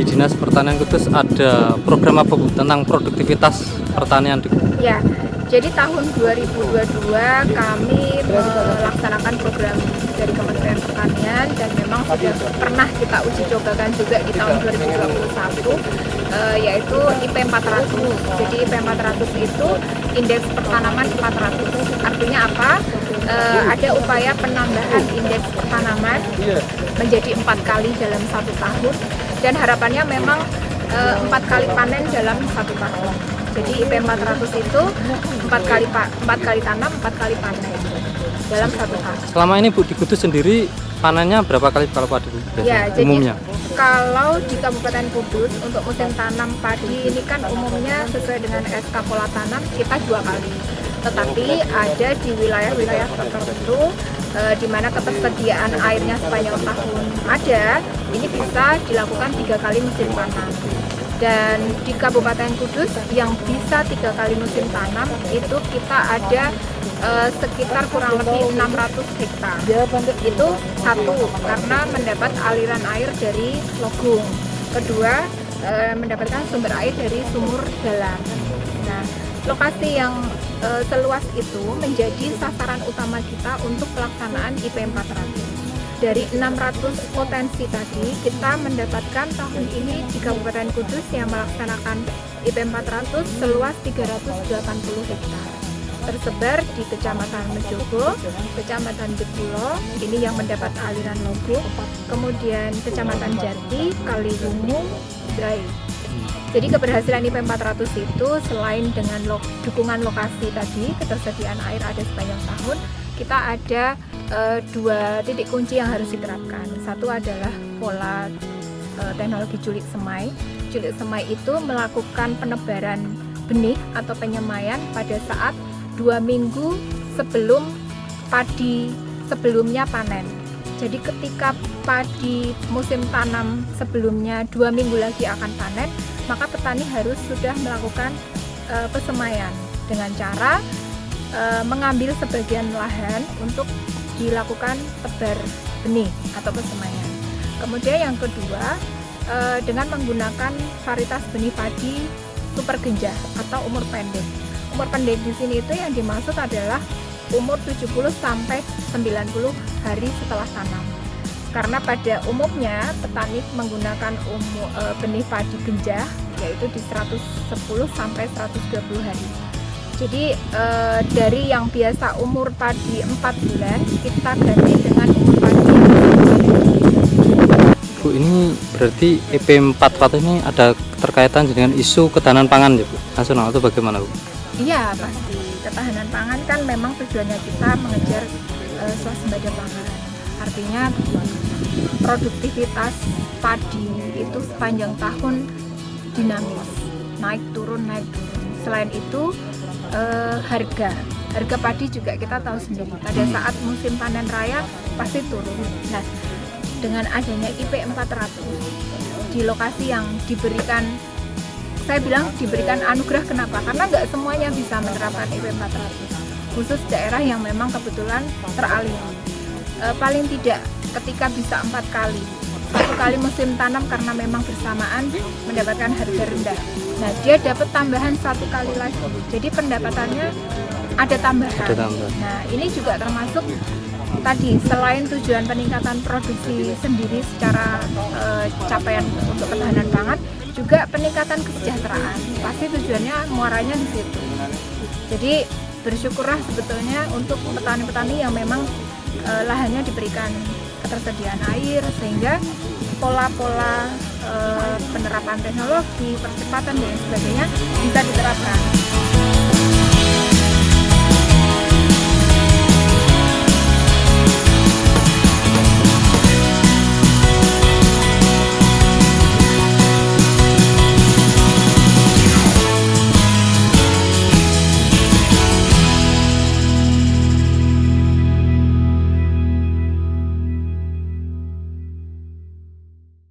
di Dinas Pertanian Kudus ada program apa Bu tentang produktivitas pertanian? Ya, jadi tahun 2022 kami melaksanakan program dari Kementerian Pertanian dan memang sudah pernah kita uji cobakan juga di tahun 2021 yaitu IP 400. Jadi IP 400 itu indeks pertanaman 400. Artinya apa? Ada upaya penambahan indeks pertanaman menjadi 4 kali dalam 1 tahun dan harapannya memang 4 kali panen dalam 1 tahun. Jadi IP 400 itu 4 kali tanam, 4 kali panen dalam 1 tahun. Selama ini Bu di Kudus sendiri panennya berapa kali kalau padi Ya, umumnya? Jadi kalau di Kabupaten Kudus untuk musim tanam padi ini kan umumnya sesuai dengan SK pola tanam kita 2 kali. Tetapi ada di wilayah-wilayah tertentu di mana ketersediaan airnya sepanjang tahun ada, ini bisa dilakukan 3 kali musim tanam. Dan di Kabupaten Kudus yang bisa 3 kali musim tanam itu kita ada sekitar kurang lebih 600 hektar. Itu satu, karena mendapat aliran air dari Logung. Kedua, mendapatkan sumber air dari sumur dalam. Nah, lokasi yang seluas itu menjadi sasaran utama kita untuk pelaksanaan IP 400. Dari 600 potensi tadi, kita mendapatkan tahun ini di Kabupaten Kudus yang melaksanakan IP 400 seluas 380 hektar. Tersebar di Kecamatan Mejogo, Kecamatan Jepulo, ini yang mendapat aliran Logung, kemudian Kecamatan Jati, Kaliwungu, Brai. Jadi keberhasilan IP 400 itu selain dengan dukungan lokasi tadi, ketersediaan air ada sepanjang tahun, kita ada 2 titik kunci yang harus diterapkan. Satu adalah pola teknologi culik semai. Culik semai itu melakukan penebaran benih atau penyemaian pada saat 2 minggu sebelum padi sebelumnya panen. Jadi ketika padi musim tanam sebelumnya 2 minggu lagi akan panen, maka petani harus sudah melakukan pesemaian dengan cara mengambil sebagian lahan untuk dilakukan tebar benih atau pesemaian. Kemudian yang kedua, dengan menggunakan varietas benih padi super genjah atau umur pendek. Umur pendek di sini itu yang dimaksud adalah umur 70 sampai 90 hari setelah tanam. Karena pada umumnya petani menggunakan benih padi genjah yaitu di 110 sampai 120 hari. Jadi dari yang biasa umur padi 4 bulan kita ganti dengan umur padi 4 bulan. Bu, ini berarti IP 400 ini ada terkaitan dengan isu ketahanan pangan ya Bu nasional atau bagaimana Bu? Iya pasti, ketahanan pangan kan memang tujuannya kita mengejar swasembada pangan. Artinya produktivitas padi itu sepanjang tahun dinamis, naik turun. Selain itu harga padi juga kita tahu sendiri pada saat musim panen raya pasti turun. Nah, dengan adanya IP 400 di lokasi yang diberikan, saya bilang diberikan anugerah, kenapa? Karena nggak semuanya bisa menerapkan IP 400, khusus daerah yang memang kebetulan teraliri. Paling tidak ketika bisa 4 kali, 1 kali musim tanam karena memang bersamaan mendapatkan harga rendah. Nah, dia dapat tambahan 1 kali lagi, jadi pendapatannya ada tambahan. Nah, ini juga termasuk tadi, selain tujuan peningkatan produksi sendiri secara capaian untuk ketahanan pangan, juga peningkatan kesejahteraan. Pasti tujuannya muaranya di situ. Jadi bersyukurlah sebetulnya untuk petani-petani yang memang lahannya diberikan ketersediaan air sehingga pola-pola penerapan teknologi, percepatan dan sebagainya bisa diterapkan.